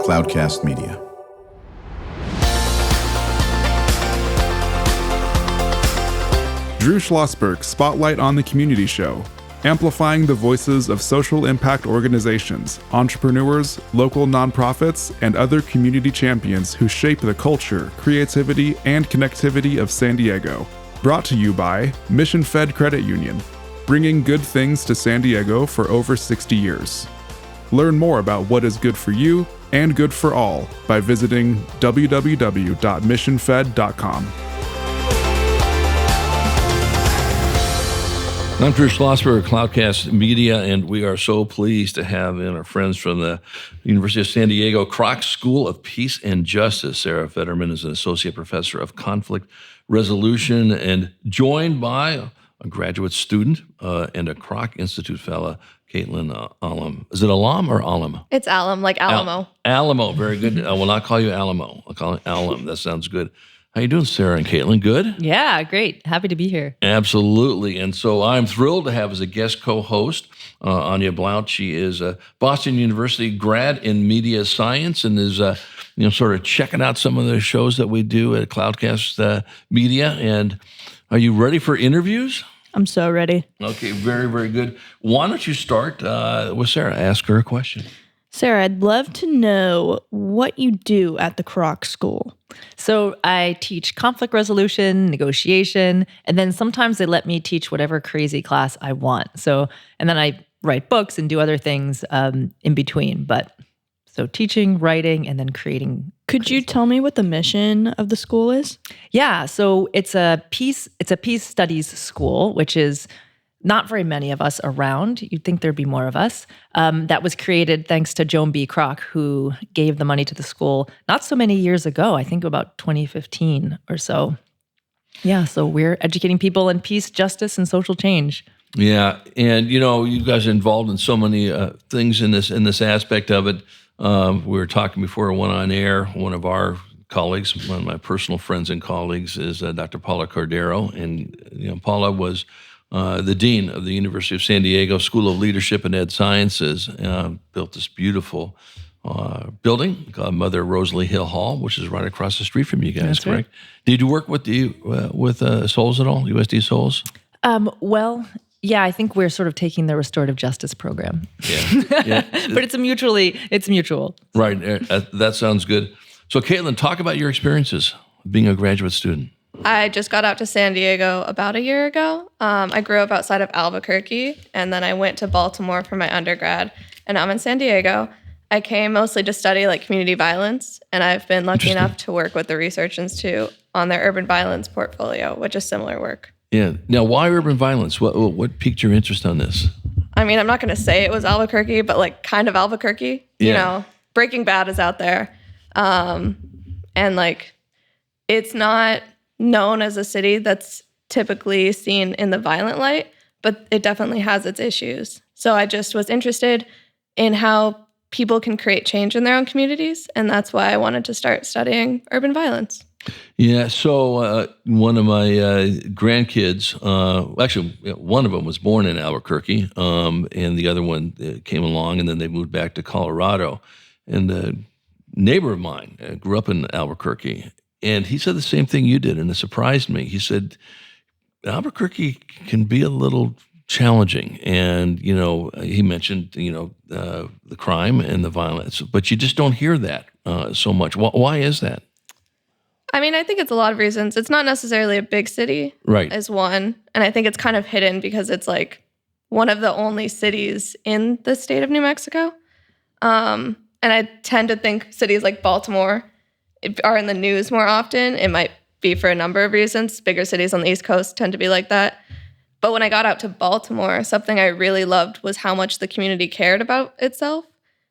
Cloudcast Media. Drew Schlosberg Spotlight on the Community Show, amplifying the voices of social impact organizations, entrepreneurs, local nonprofits, and other community champions who shape the culture, creativity, and connectivity of San Diego. Brought to you by Mission Fed Credit Union, bringing good things to San Diego for over 60 years. Learn more about what is good for you and good for all by visiting www.missionfed.com. I'm Drew Schlosberg, Cloudcast Media, and we are so pleased to have in our friends from the University of San Diego Kroc School of Peace and Justice. Sarah Federman is an associate professor of conflict resolution and joined by a graduate student and a Kroc Institute fellow, Katelyn Alum. Is it Alum or Alum? It's Alum, like Alamo. Alamo, very good. I will not call you Alamo. I'll call it Alum. That sounds good. How you doing, Sarah and Katelyn? Good? Yeah, great. Happy to be here. Absolutely. And so I'm thrilled to have as a guest co-host Anya Blount. She is a Boston University grad in media science and is sort of checking out some of the shows that we do at Cloudcast Media. And are you ready for interviews? I'm so ready. Okay, very, very good. Why don't you start with Sarah? Ask her a question. Sarah, I'd love to know what you do at the Kroc School. So I teach conflict resolution, negotiation, and then sometimes they let me teach whatever crazy class I want. And then I write books and do other things in between. So teaching, writing, and then creating. Could you tell me what the mission of the school is? Yeah, so it's a peace studies school, which is not very many of us around. You'd think there'd be more of us. That was created thanks to Joan B. Kroc, who gave the money to the school not so many years ago, I think about 2015 or so. Yeah, so we're educating people in peace, justice, and social change. Yeah, and you guys are involved in so many things in this aspect of it. We were talking before I went on air. One of our colleagues, one of my personal friends and colleagues, is Dr. Paula Cordero, and Paula was the dean of the University of San Diego School of Leadership and Ed Sciences, built this beautiful building called Mother Rosalie Hill Hall, which is right across the street from you guys. That's correct? Right. Did you work with Souls at all? USD Souls? Well, yeah, I think we're sort of taking the restorative justice program. Yeah. But it's mutual. Right. That sounds good. So, Katelyn, talk about your experiences being a graduate student. I just got out to San Diego about a year ago. I grew up outside of Albuquerque, and then I went to Baltimore for my undergrad, and now I'm in San Diego. I came mostly to study community violence, and I've been lucky enough to work with the Research Institute on their urban violence portfolio, which is similar work. Yeah. Now, why urban violence? What piqued your interest on this? I mean, I'm not going to say it was Albuquerque, but kind of Albuquerque. Yeah. Breaking Bad is out there. And it's not known as a city that's typically seen in the violent light, but it definitely has its issues. So I just was interested in how people can create change in their own communities, and that's why I wanted to start studying urban violence. Yeah, so one of my grandkids, actually one of them was born in Albuquerque, and the other one came along, and then they moved back to Colorado. And a neighbor of mine grew up in Albuquerque, and he said the same thing you did, and it surprised me. He said, Albuquerque can be a little challenging, and, he mentioned, the crime and the violence, but you just don't hear that so much. Why is that? I mean, I think it's a lot of reasons. It's not necessarily a big city, right? Is one, and I think it's kind of hidden because it's one of the only cities in the state of New Mexico. And I tend to think cities like Baltimore are in the news more often. It might be for a number of reasons. Bigger cities on the East Coast tend to be like that. But when I got out to Baltimore, something I really loved was how much the community cared about itself.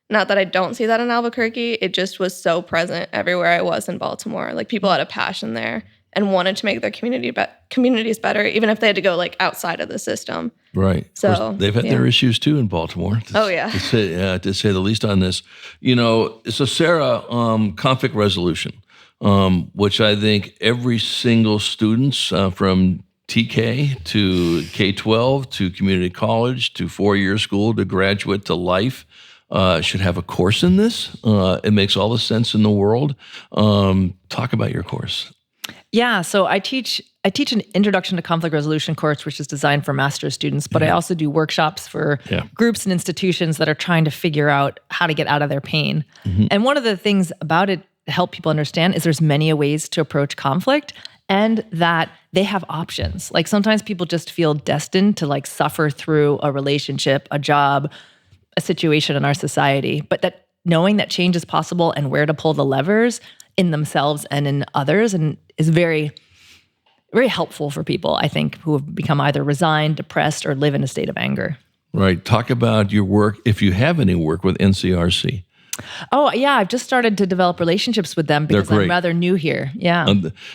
Not that I don't see that in Albuquerque. It just was so present everywhere I was in Baltimore. People had a passion there and wanted to make their communities better, even if they had to go outside of the system. Right. So they've had their issues too in Baltimore. To say the least on this. So Sarah, conflict resolution, which I think every single student from TK to K-12 to community college to 4-year school to graduate to life should have a course in this. It makes all the sense in the world. Talk about your course. Yeah, so I teach an introduction to conflict resolution course, which is designed for master's students, but I also do workshops for groups and institutions that are trying to figure out how to get out of their pain. And one of the things about it to help people understand is there's many ways to approach conflict, and that they have options. Like sometimes people just feel destined to like suffer through a relationship, a job, a situation in our society, but that knowing that change is possible and where to pull the levers in themselves and in others, and is very, very helpful for people, I think, who have become either resigned, depressed, or live in a state of anger. Right. Talk about your work, if you have any work with NCRC. Oh, yeah. I've just started to develop relationships with them because I'm rather new here. Yeah.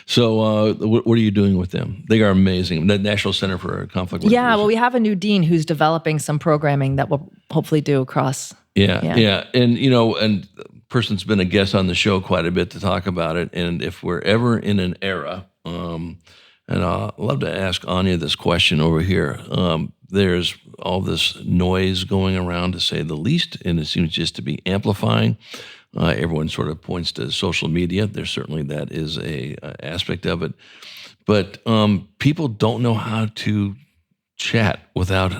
So what are you doing with them? They are amazing. The National Center for Conflict Resolution. Yeah. Well, we have a new dean who's developing some programming that we'll hopefully do across. Yeah. And, and the person's been a guest on the show quite a bit to talk about it. And if we're ever in an era, and I'd love to ask Anya this question over here. There's all this noise going around, to say the least, and it seems just to be amplifying. Everyone sort of points to social media. There's certainly that is a aspect of it. But people don't know how to chat without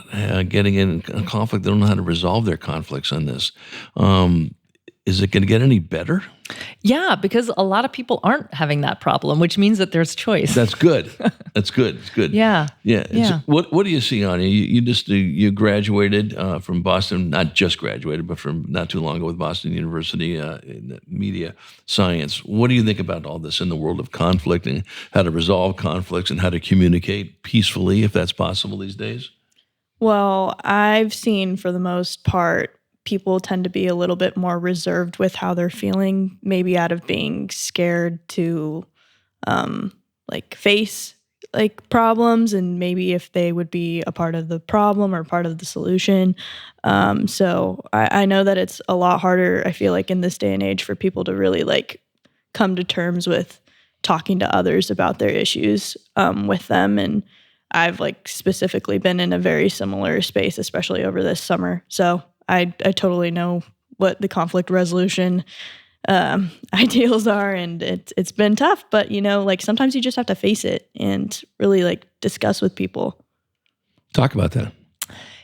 getting in a conflict. They don't know how to resolve their conflicts on this. Is it going to get any better? Yeah, because a lot of people aren't having that problem, which means that there's choice. That's good. That's good. It's good. Yeah. What do you see, Anya? You graduated from Boston, not just graduated, but from not too long ago with Boston University in media science. What do you think about all this in the world of conflict and how to resolve conflicts and how to communicate peacefully, if that's possible these days? Well, I've seen for the most part, people tend to be a little bit more reserved with how they're feeling, maybe out of being scared to face problems, and maybe if they would be a part of the problem or part of the solution. So I know that it's a lot harder, I feel like, in this day and age for people to really come to terms with talking to others about their issues with them. And I've specifically been in a very similar space, especially over this summer. So I totally know what the conflict resolution ideals are, and it's been tough, but sometimes you just have to face it and really discuss with people. Talk about that.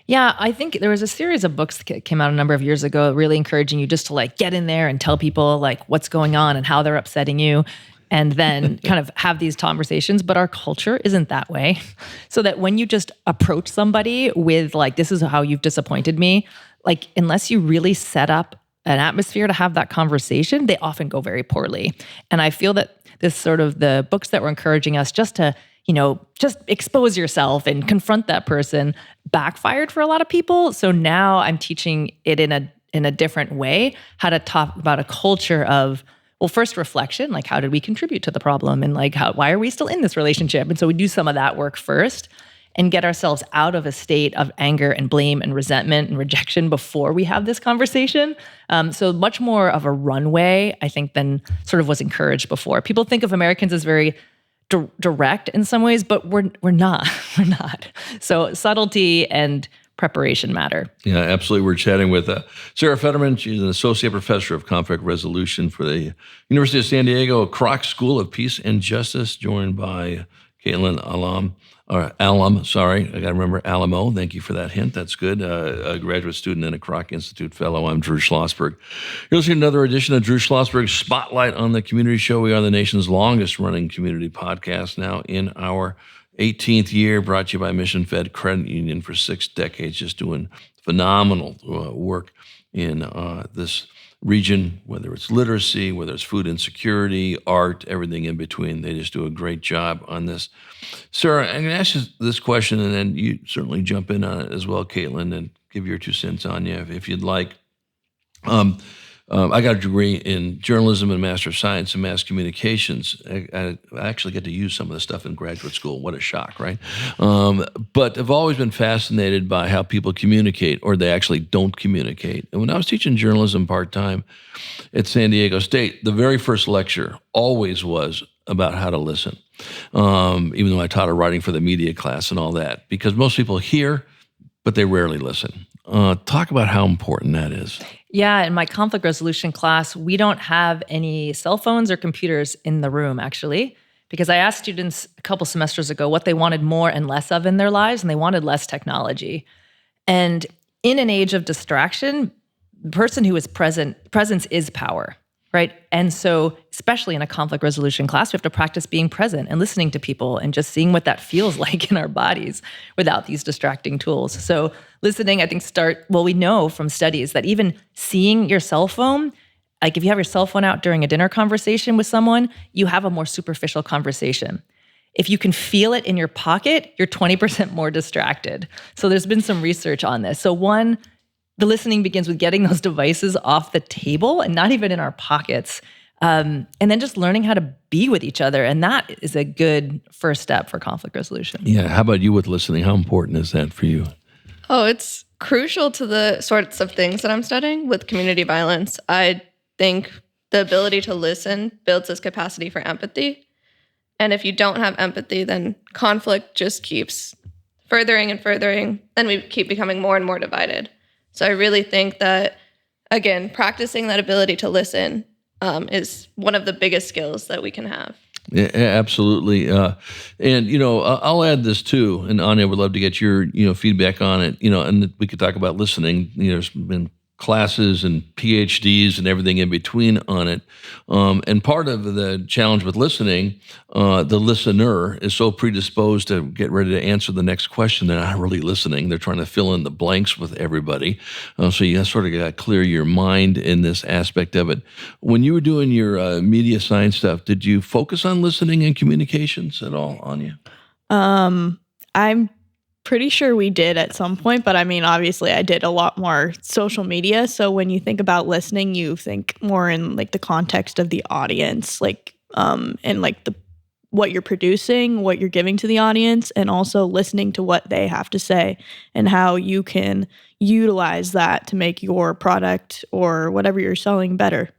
Yeah, I think there was a series of books that came out a number of years ago, really encouraging you just to get in there and tell people what's going on and how they're upsetting you, and then kind of have these conversations. But our culture isn't that way. So that when you just approach somebody with this is how you've disappointed me, unless you really set up an atmosphere to have that conversation, they often go very poorly. And I feel that this sort of the books that were encouraging us just to, just expose yourself and confront that person backfired for a lot of people. So now I'm teaching it in a different way, how to talk about a culture of, well, first reflection, how did we contribute to the problem, and why are we still in this relationship? And so we do some of that work first and get ourselves out of a state of anger and blame and resentment and rejection before we have this conversation. So much more of a runway, I think, than sort of was encouraged before. People think of Americans as very direct in some ways, but we're not. We're not. So subtlety and preparation matter. Yeah, absolutely. We're chatting with Sarah Federman. She's an associate professor of conflict resolution for the University of San Diego Kroc School of Peace and Justice, joined by Katelyn Alamo. I got to remember Alamo. Thank you for that hint. That's good. A graduate student and a Kroc Institute fellow. I'm Drew Schlosberg. You're listening to another edition of Drew Schlosberg's Spotlight on the Community Show. We are the nation's longest running community podcast, now in our 18th year, brought to you by Mission Fed Credit Union for 6 decades, just doing phenomenal work in this region, whether it's literacy, whether it's food insecurity, art, everything in between. They just do a great job on this. Sarah, I'm going to ask you this question, and then you certainly jump in on it as well, Katelyn, and give your 2 cents on you if you'd like. I got a degree in journalism and Master of Science in Mass Communications. I actually get to use some of this stuff in graduate school. What a shock, right? But I've always been fascinated by how people communicate, or they actually don't communicate. And when I was teaching journalism part-time at San Diego State, the very first lecture always was about how to listen, even though I taught a writing for the media class and all that, because most people hear, but they rarely listen. Talk about how important that is. Yeah, in my conflict resolution class, we don't have any cell phones or computers in the room, actually, because I asked students a couple semesters ago what they wanted more and less of in their lives, and they wanted less technology. And in an age of distraction, the person who is presence is power, right? And so, especially in a conflict resolution class, we have to practice being present and listening to people and just seeing what that feels like in our bodies without these distracting tools. So listening, I think, we know from studies that even seeing your cell phone, like if you have your cell phone out during a dinner conversation with someone, you have a more superficial conversation. If you can feel it in your pocket, you're 20% more distracted. So there's been some research on this. So one, the listening begins with getting those devices off the table and not even in our pockets. And then just learning how to be with each other. And that is a good first step for conflict resolution. Yeah. How about you with listening? How important is that for you? Oh, it's crucial to the sorts of things that I'm studying with community violence. I think the ability to listen builds this capacity for empathy. And if you don't have empathy, then conflict just keeps furthering and furthering. Then we keep becoming more and more divided. So I really think that, again, practicing that ability to listen is one of the biggest skills that we can have. Yeah, absolutely. And, I'll add this too, and Anya would love to get your, feedback on it, and we could talk about listening. There's been classes and PhDs and everything in between on it. And part of the challenge with listening, the listener is so predisposed to get ready to answer the next question. They're not really listening. They're trying to fill in the blanks with everybody. So you sort of got to clear your mind in this aspect of it. When you were doing your media science stuff, did you focus on listening and communications at all, Anya? I'm pretty sure we did at some point, but I mean, obviously I did a lot more social media. So when you think about listening, you think more in like the context of the audience, and like what you're producing, what you're giving to the audience, and also listening to what they have to say and how you can utilize that to make your product or whatever you're selling better.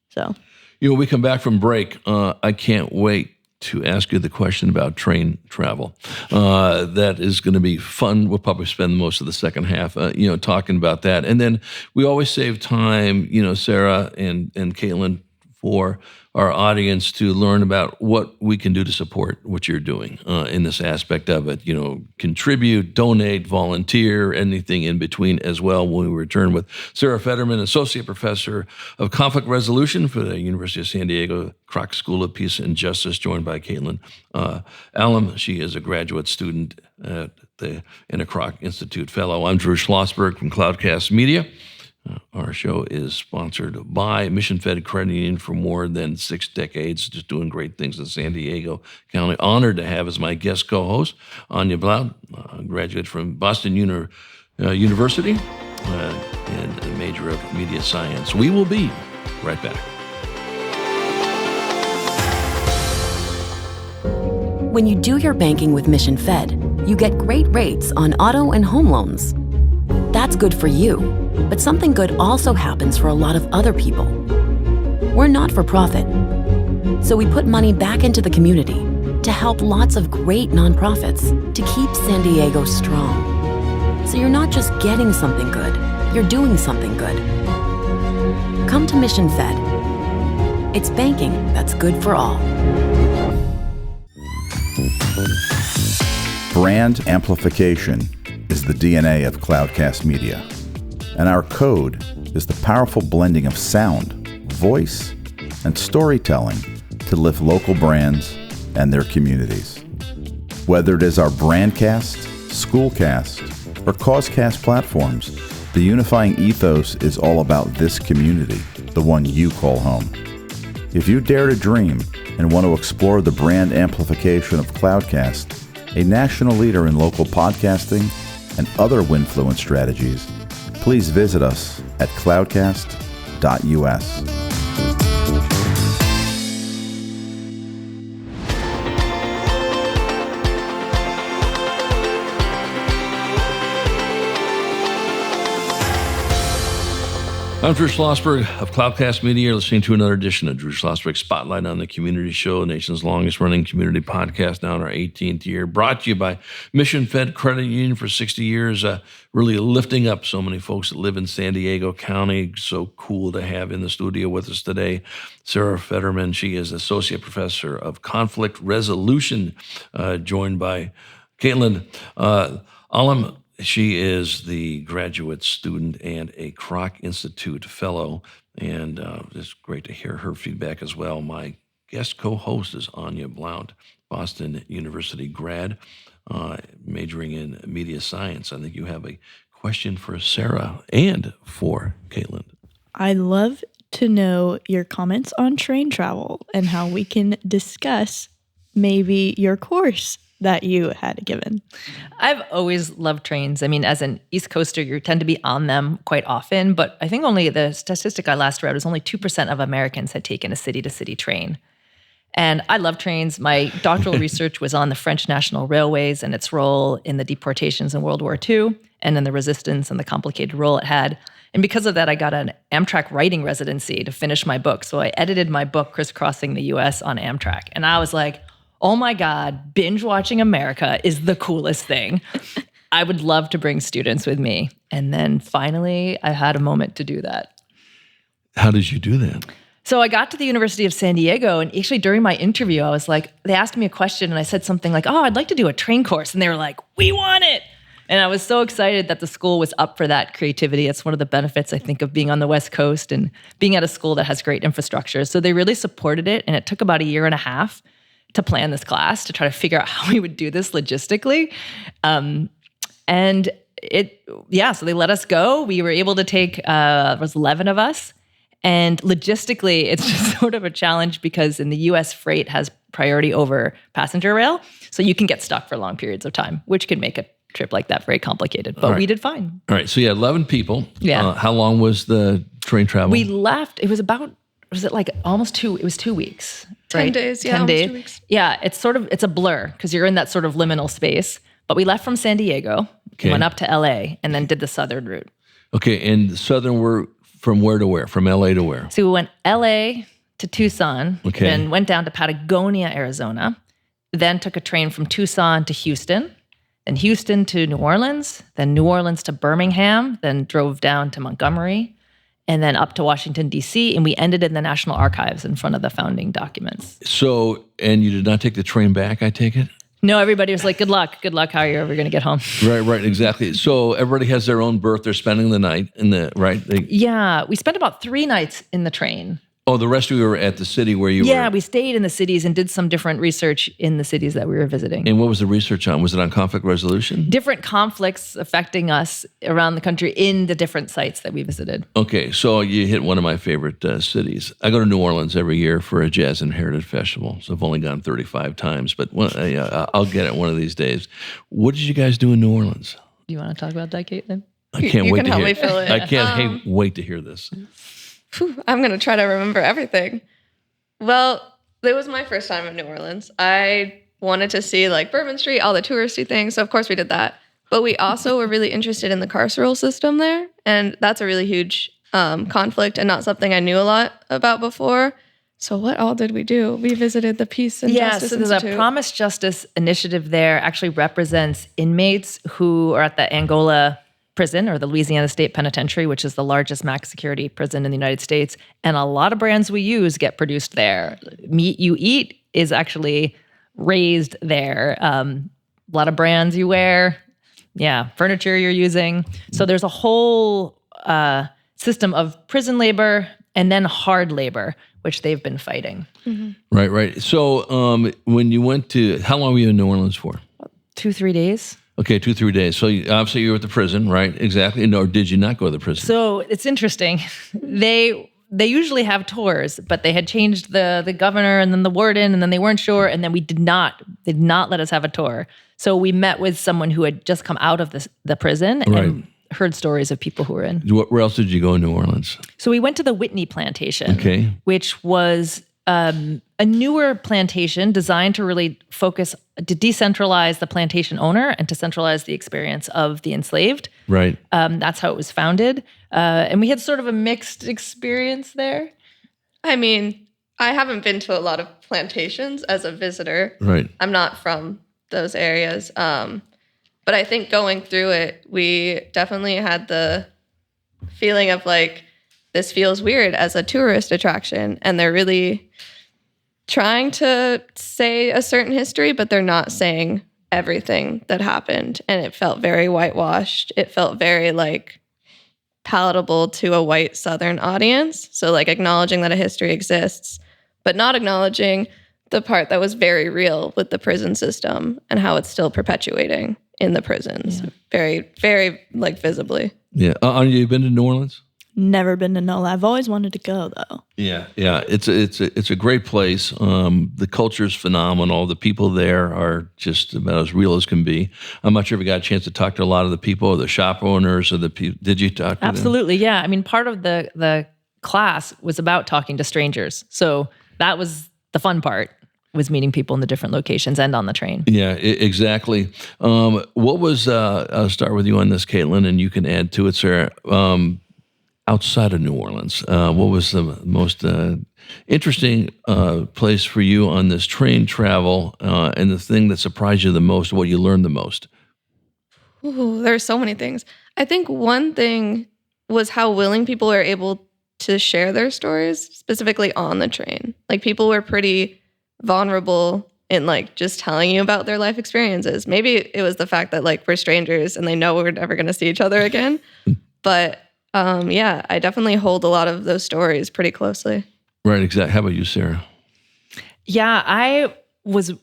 So, we come back from break. I can't wait to ask you the question about train travel. That is going to be fun. We'll probably spend most of the second half, talking about that. And then we always save time, Sarah and Katelyn, for our audience to learn about what we can do to support what you're doing in this aspect of it. Contribute, donate, volunteer, anything in between as well. When we return with Sarah Federman, Associate Professor of Conflict Resolution for the University of San Diego Kroc School of Peace and Justice, joined by Katelyn Alum. She is a graduate student and a Kroc Institute Fellow. I'm Drew Schlosberg from Cloudcast Media. Our show is sponsored by Mission Fed Credit Union for more than 6 decades, just doing great things in San Diego County. Honored to have as my guest co-host Anya Blau, a graduate from Boston University and a major of media science. We will be right back. When you do your banking with Mission Fed, you get great rates on auto and home loans. That's good for you, but something good also happens for a lot of other people. We're not for profit, so we put money back into the community to help lots of great nonprofits to keep San Diego strong. So you're not just getting something good, you're doing something good. Come to Mission Fed. It's banking that's good for all. Brand amplification is the DNA of Cloudcast Media, and our code is the powerful blending of sound, voice, and storytelling to lift local brands and their communities. Whether it is our Brandcast, Schoolcast, or Causecast platforms, the unifying ethos is all about this community, the one you call home. If you dare to dream and want to explore the brand amplification of Cloudcast, a national leader in local podcasting and other Winfluence strategies, please visit us at cloudcast.us. I'm Drew Schlosberg of Cloudcast Media. You're listening to another edition of Drew Schlosberg Spotlight on the Community Show, the nation's longest-running community podcast, now in our 18th year. Brought to you by Mission Fed Credit Union for 60 years, really lifting up so many folks that live in San Diego County. So cool to have in the studio with us today Sarah Federman. She is Associate Professor of Conflict Resolution, joined by Katelyn Alam. She is the graduate student and a Kroc Institute fellow, and it's great to hear her feedback as well. My guest co-host is Anya Blount, Boston University grad, majoring in media science. I think you have a question for Sarah and for Katelyn. I'd love to know your comments on train travel and how we can discuss maybe your course that you had given. I've always loved trains. I mean, as an East Coaster, you tend to be on them quite often, but I think only the statistic I last read was only 2% of Americans had taken a city-to-city train. And I love trains. My doctoral research was on the French National Railways and its role in the deportations in World War II, and then the resistance and the complicated role it had. And because of that, I got an Amtrak writing residency to finish my book. So I edited my book, Crisscrossing the U.S. on Amtrak. And I was like, oh my God, binge watching America is the coolest thing. I would love to bring students with me. And then finally, I had a moment to do that. How did you do that? So I got to the University of San Diego, and actually during my interview, I was like, they asked me a question, and I said something like, oh, I'd like to do a train course. And they were like, we want it. And I was so excited that the school was up for that creativity. It's one of the benefits, I think, of being on the West Coast and being at a school that has great infrastructure. So they really supported it, and it took about a year and a half to plan this class, to try to figure out how we would do this logistically. So they let us go. We were able to take, there was 11 of us. And logistically, it's just sort of a challenge because in the US, freight has priority over passenger rail. So you can get stuck for long periods of time, which can make a trip like that very complicated. But we did fine. All right. So you had 11 people. Yeah. How long was the train travel? We left, it was about, was it like almost 2 weeks. 10 right? days, yeah, 10 almost days. 2 weeks. Yeah, it's a blur because you're in that sort of liminal space. But we left from San Diego, went up to LA, and then did the southern route. Okay, and the southern were from where to where? From LA to where? So we went LA to Tucson, then went down to Patagonia, Arizona, then took a train from Tucson to Houston, then Houston to New Orleans, then New Orleans to Birmingham, then drove down to Montgomery, and then up to Washington, D.C., and we ended in the National Archives in front of the founding documents. So, and you did not take the train back, I take it? No, everybody was like, good luck, how are you ever going to get home? Right, exactly. So everybody has their own berth. They're spending the night in the, right? Yeah, we spent about 3 nights in the train. Oh, the rest of you were at the city where you were? Yeah, we stayed in the cities and did some different research in the cities that we were visiting. And what was the research on? Was it on conflict resolution? Different conflicts affecting us around the country in the different sites that we visited. Okay, so you hit one of my favorite cities. I go to New Orleans every year for a Jazz and Heritage Festival, so I've only gone 35 times, but I'll get it one of these days. What did you guys do in New Orleans? Do you want to talk about that, Katelyn? I can't wait to hear it. Fill it. I can't wait to hear this. I'm going to try to remember everything. Well, it was my first time in New Orleans. I wanted to see like Bourbon Street, all the touristy things. So of course we did that. But we also were really interested in the carceral system there. And that's a really huge conflict and not something I knew a lot about before. So what all did we do? We visited the Peace and Justice Institute. So there's a Promise Justice initiative there, actually represents inmates who are at the Angola prison or the Louisiana State Penitentiary, which is the largest max security prison in the United States. And a lot of brands we use get produced there. Meat you eat is actually raised there. A lot of brands you wear, furniture you're using. So there's a whole system of prison labor and then hard labor, which they've been fighting. Mm-hmm. Right. So when you went to, how long were you in New Orleans for? 2-3 days. Okay, 2-3 days. So obviously you were at the prison, right? Exactly. Or did you not go to the prison? So it's interesting. They usually have tours, but they had changed the governor and then the warden, and then they weren't sure, and then they did not let us have a tour. So we met with someone who had just come out of the prison and heard stories of people who were in. Where else did you go in New Orleans? So we went to the Whitney Plantation, which was a newer plantation designed to really focus, to decentralize the plantation owner and to centralize the experience of the enslaved. Right. That's how it was founded. And we had sort of a mixed experience there. I mean, I haven't been to a lot of plantations as a visitor. Right. I'm not from those areas. But I think going through it, we definitely had the feeling of like, this feels weird as a tourist attraction. And they're really trying to say a certain history, but they're not saying everything that happened. And it felt very whitewashed. It felt very like palatable to a white Southern audience. So like acknowledging that a history exists, but not acknowledging the part that was very real with the prison system and how it's still perpetuating in the prisons, very, very like visibly. Yeah. You been to New Orleans? Never been to NOLA. I've always wanted to go though. Yeah. It's a great place. The culture's phenomenal. The people there are just about as real as can be. I'm not sure if you got a chance to talk to a lot of the people, or the shop owners, or the people. Did you talk to them? Absolutely, yeah. I mean, part of the class was about talking to strangers, so that was the fun part. Was meeting people in the different locations and on the train. Yeah, exactly. What was, I'll start with you on this, Katelyn, and you can add to it, Sarah. Outside of New Orleans, what was the most interesting place for you on this train travel, and the thing that surprised you the most, what you learned the most? Ooh, there's so many things. I think one thing was how willing people were able to share their stories, specifically on the train. Like people were pretty vulnerable in like just telling you about their life experiences. Maybe it was the fact that like we're strangers and they know we're never going to see each other again. But yeah, I definitely hold a lot of those stories pretty closely. Right, exactly. How about you, Sarah? Yeah, I was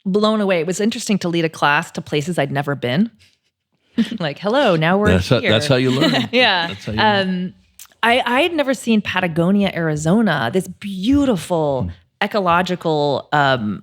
blown away. It was interesting to lead a class to places I'd never been. Like, hello, now we're here. That's how you learn. Yeah. That's how you learn. I had never seen Patagonia, Arizona, this beautiful ecological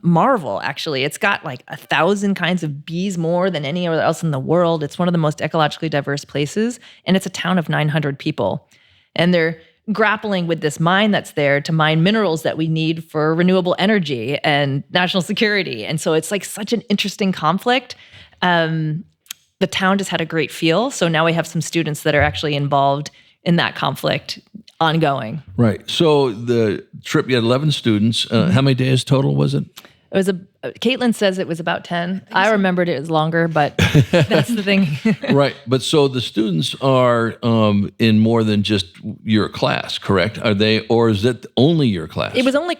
marvel, actually. It's got like 1,000 kinds of bees more than anywhere else in the world. It's one of the most ecologically diverse places, and it's a town of 900 people. And they're grappling with this mine that's there to mine minerals that we need for renewable energy and national security. And so it's like such an interesting conflict. The town just had a great feel. So now we have some students that are actually involved in that conflict ongoing. Right. So the trip, you had 11 students. How many days total was it? It was Katelyn says it was about 10. I remembered it was longer, but that's the thing. Right. But so the students are in more than just your class, correct? Are they, or is it only your class? It was only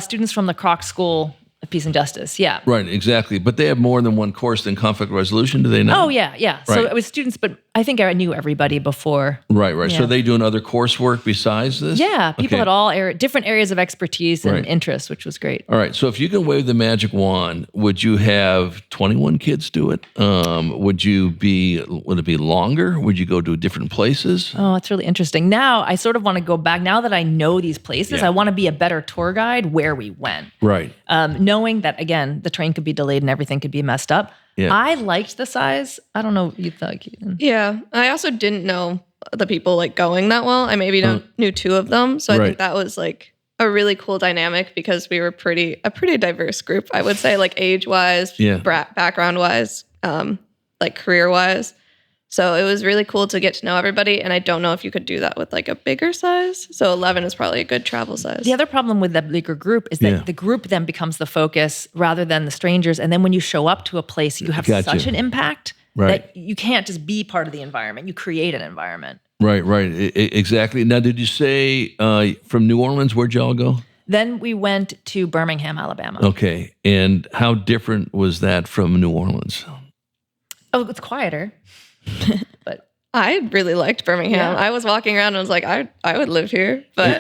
students from the Kroc School of Peace and Justice. Yeah. Right. Exactly. But they have more than one course in conflict resolution, do they not? Oh, yeah. Yeah. So Right. it was students, but I think I knew everybody before. Right. Yeah. So are they doing other coursework besides this? Yeah. People Okay. at all different areas of expertise and Right. interest, which was great. All right. So if you can wave the magic wand, would you have 21 kids do it? Would it be longer? Would you go to different places? Oh, that's really interesting. Now I sort of want to go back. Now that I know these places, Yeah. I want to be a better tour guide where we went. Right. Knowing that, again, the train could be delayed and everything could be messed up. Yeah. I liked the size. I don't know what you thought. Yeah. I also didn't know the people like going that well. I maybe knew two of them. So I Right. think that was like a really cool dynamic because we were a pretty diverse group, I would say, like age-wise, Yeah. background-wise, like career-wise. So it was really cool to get to know everybody. And I don't know if you could do that with like a bigger size. So 11 is probably a good travel size. The other problem with that bigger group is that Yeah. the group then becomes the focus rather than the strangers. And then when you show up to a place, you have Gotcha. such an impact Right. that you can't just be part of the environment. You create an environment. Right. Exactly. Now, did you say from New Orleans, where'd y'all go? Then we went to Birmingham, Alabama. Okay. And how different was that from New Orleans? Oh, it's quieter. But I really liked Birmingham. Yeah. I was walking around and I was like, I would live here. But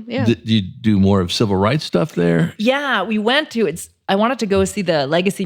yeah. Did you do more of civil rights stuff there? yeah, we went to I wanted to go see the Legacy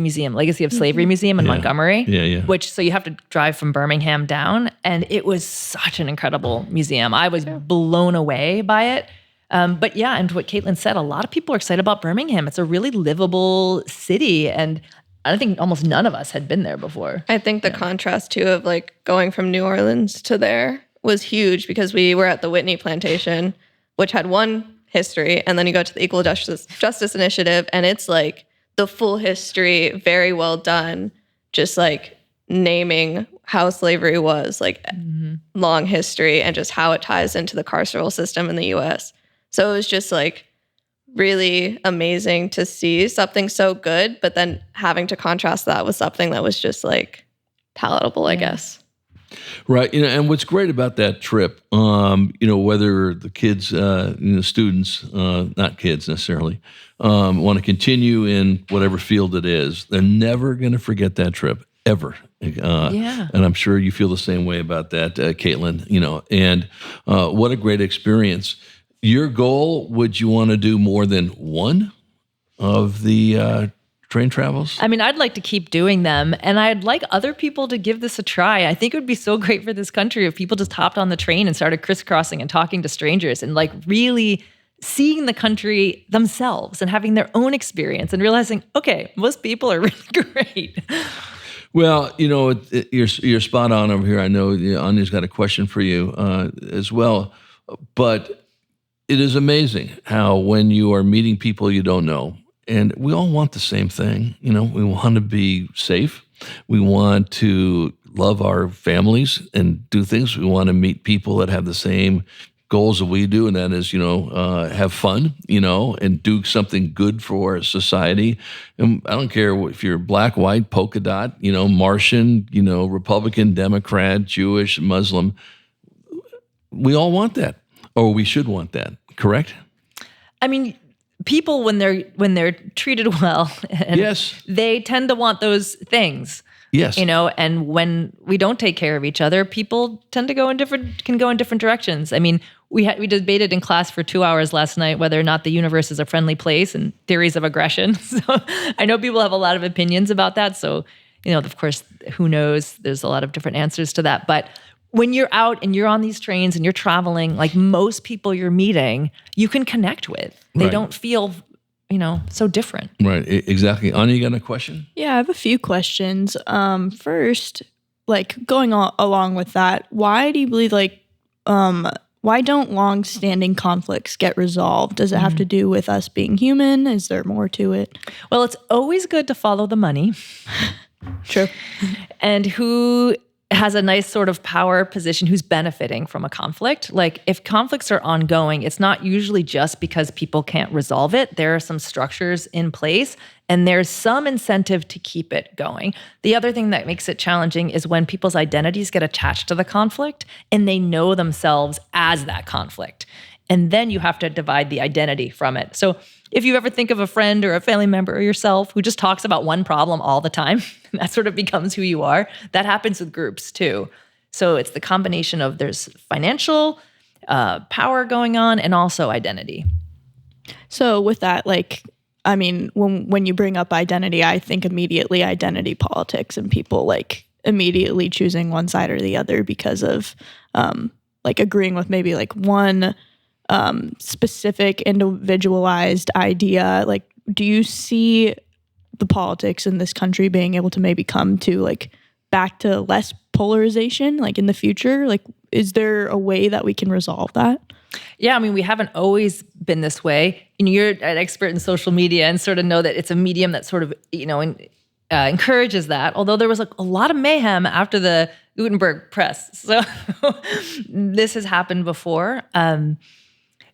of Slavery Museum in Montgomery. Yeah. So you have to drive from Birmingham down, and it was such an incredible museum. I was blown away by it. But yeah, and what Katelyn said, a lot of people are excited about Birmingham. It's a really livable city, and I think almost none of us had been there before. I think the contrast too of like going from New Orleans to there was huge because we were at the Whitney Plantation, which had one history, and then you go to the Equal Justice Initiative, and it's like the full history, very well done, just like naming how slavery was, like long history, and just how it ties into the carceral system in the US. So it was just like really amazing to see something so good, but then having to contrast that with something that was just like palatable, I guess. Right. And what's great about that trip, whether the kids, students, not kids necessarily, want to continue in whatever field it is, they're never going to forget that trip, ever. And I'm sure you feel the same way about that, Katelyn, and what a great experience. Your goal, would you want to do more than one of the train travels? I mean, I'd like to keep doing them, and I'd like other people to give this a try. I think it would be so great for this country if people just hopped on the train and started crisscrossing and talking to strangers and like really seeing the country themselves and having their own experience and realizing, okay, most people are really great. Well, you're spot on over here. I know Anya's got a question for you as well, but it is amazing how when you are meeting people you don't know, and we all want the same thing. We want to be safe. We want to love our families and do things. We want to meet people that have the same goals that we do, and that is, have fun, and do something good for society. And I don't care if you're black, white, polka dot, Martian, Republican, Democrat, Jewish, Muslim. We all want that, or we should want that. Correct? I mean, people, when they're treated well, yes, they tend to want those things. Yes. And when we don't take care of each other, people tend to can go in different directions. I mean, we debated in class for 2 hours last night whether or not the universe is a friendly place and theories of aggression. So I know people have a lot of opinions about that. So, of course, who knows? There's a lot of different answers to that. But when you're out and you're on these trains and you're traveling, like most people you're meeting, you can connect with. They don't feel, so different. Right, exactly. Anya, you got a question? Yeah, I have a few questions. First, like going along with that, why do you believe why don't long-standing conflicts get resolved? Does it have to do with us being human? Is there more to it? Well, it's always good to follow the money. True. And who has a nice sort of power position, who's benefiting from a conflict. Like if conflicts are ongoing, it's not usually just because people can't resolve it. There are some structures in place and there's some incentive to keep it going. The other thing that makes it challenging is when people's identities get attached to the conflict and they know themselves as that conflict. And then you have to divide the identity from it. So if you ever think of a friend or a family member or yourself who just talks about one problem all the time, that sort of becomes who you are. That happens with groups too. So it's the combination of there's financial power going on and also identity. So with that, when you bring up identity, I think immediately identity politics and people immediately choosing one side or the other because of agreeing with maybe one specific individualized idea. Do you see the politics in this country being able to maybe come to back to less polarization in the future? Is there a way that we can resolve that? Yeah, I mean, we haven't always been this way. You're an expert in social media and sort of know that it's a medium that sort of, encourages that. Although there was a lot of mayhem after the Gutenberg press. So this has happened before.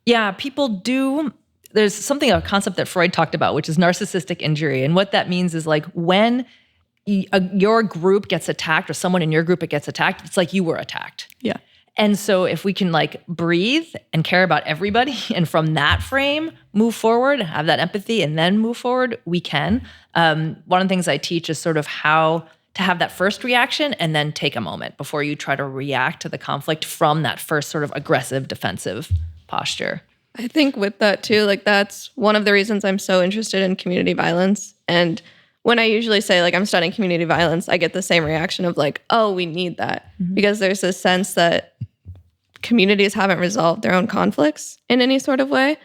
Yeah, people do. There's a concept that Freud talked about, which is narcissistic injury. And what that means is when your group gets attacked or someone in your group gets attacked, it's like you were attacked. Yeah. And so if we can breathe and care about everybody and from that frame move forward, have that empathy and then move forward, we can. One of the things I teach is sort of how to have that first reaction and then take a moment before you try to react to the conflict from that first sort of aggressive, defensive posture. I think with that too, that's one of the reasons I'm so interested in community violence. And when I usually say I'm studying community violence, I get the same reaction of oh, we need that. Mm-hmm. Because there's this sense that communities haven't resolved their own conflicts in any sort of way.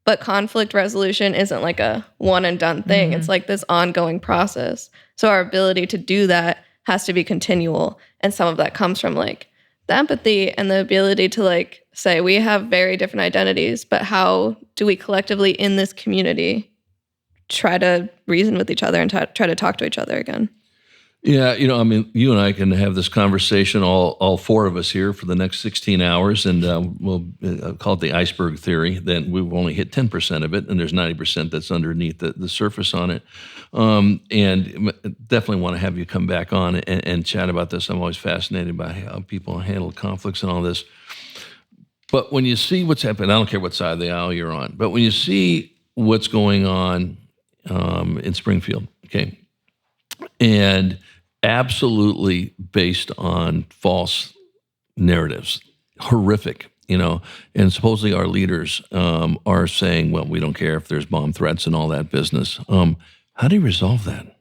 But conflict resolution isn't a one and done thing. Mm-hmm. It's this ongoing process. So our ability to do that has to be continual. And some of that comes from the empathy and the ability to say we have very different identities, but how do we collectively in this community try to reason with each other and try to talk to each other again? Yeah, I mean, you and I can have this conversation, all four of us here, for the next 16 hours, and we'll call it the iceberg theory. Then we've only hit 10% of it, and there's 90% that's underneath the surface on it. And definitely want to have you come back on and chat about this. I'm always fascinated by how people handle conflicts and all this. But when you see what's happening, I don't care what side of the aisle you're on, but when you see what's going on in Springfield, okay, and absolutely based on false narratives, horrific, and supposedly our leaders are saying, well, we don't care if there's bomb threats and all that business. How do you resolve that?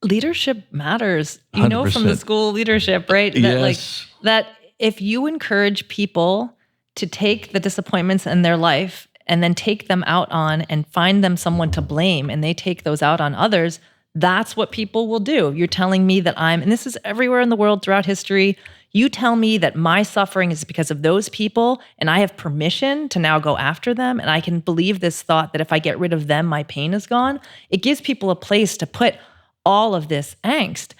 Leadership matters. You know 100%. from the school leadership, right? That Yes. that if you encourage people to take the disappointments in their life and then take them out on and find them someone to blame, and they take those out on others, that's what people will do. You're telling me that and this is everywhere in the world throughout history, you tell me that my suffering is because of those people, and I have permission to now go after them, and I can believe this thought that if I get rid of them, my pain is gone. It gives people a place to put all of this angst.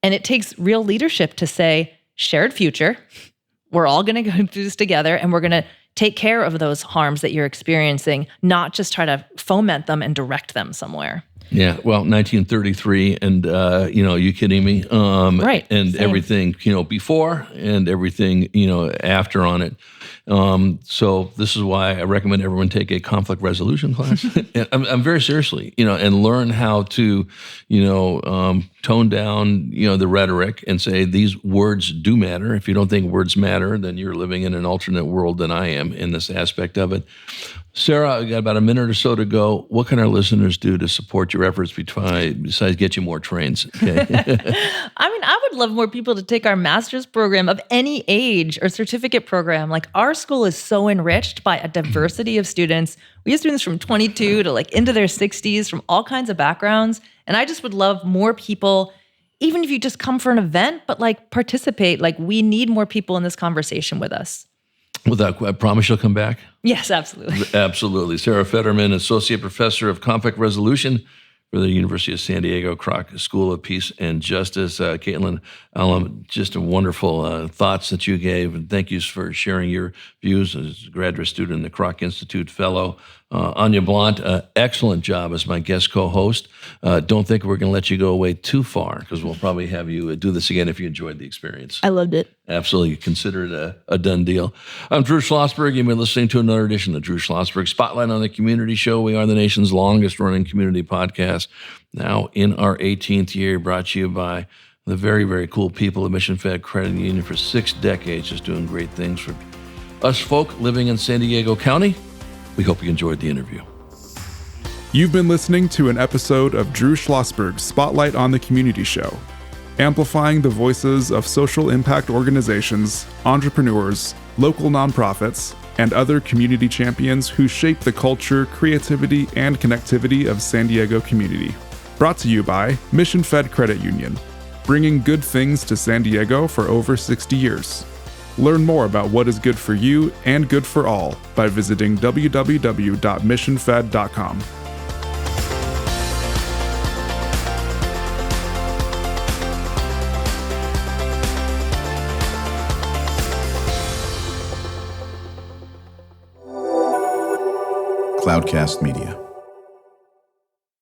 And it takes real leadership to say, shared future, we're all going to go through this together, and we're going to take care of those harms that you're experiencing, not just try to foment them and direct them somewhere. Yeah, well, 1933, and you kidding me? Right. And same. everything, before and everything, after on it. So this is why I recommend everyone take a conflict resolution class. And I'm very seriously, and learn how to, tone down, the rhetoric and say these words do matter. If you don't think words matter, then you're living in an alternate world than I am in this aspect of it. Sarah, we got about a minute or so to go. What can our listeners do to support your efforts besides get you more trains? Okay. I would love more people to take our master's program of any age or certificate program. Like, our school is so enriched by a diversity of students. We have students from 22 to into their 60s from all kinds of backgrounds. And I just would love more people, even if you just come for an event, but participate. We need more people in this conversation with us. I promise you'll come back? Yes, absolutely. Absolutely. Sarah Federman, Associate Professor of Conflict Resolution for the University of San Diego, Kroc School of Peace and Justice. Katelyn, just a wonderful thoughts that you gave, and thank you for sharing your views as a graduate student and the Kroc Institute Fellow. Anya Blunt, excellent job as my guest co-host. Don't think we're going to let you go away too far, because we'll probably have you do this again if you enjoyed the experience. I loved it. Absolutely. Consider it a done deal. I'm Drew Schlosberg. You've been listening to another edition of the Drew Schlosberg Spotlight on the Community Show. We are the nation's longest running community podcast, now in our 18th year, brought to you by the very, very cool people of Mission Fed Credit Union for 6 decades, just doing great things for us folk living in San Diego County. We hope you enjoyed the interview. You've been listening to an episode of Drew Schlosberg's Spotlight on the Community Show, amplifying the voices of social impact organizations, entrepreneurs, local nonprofits, and other community champions who shape the culture, creativity, and connectivity of San Diego community. Brought to you by Mission Fed Credit Union, bringing good things to San Diego for over 60 years. Learn more about what is good for you and good for all by visiting www.missionfed.com. Cloudcast Media.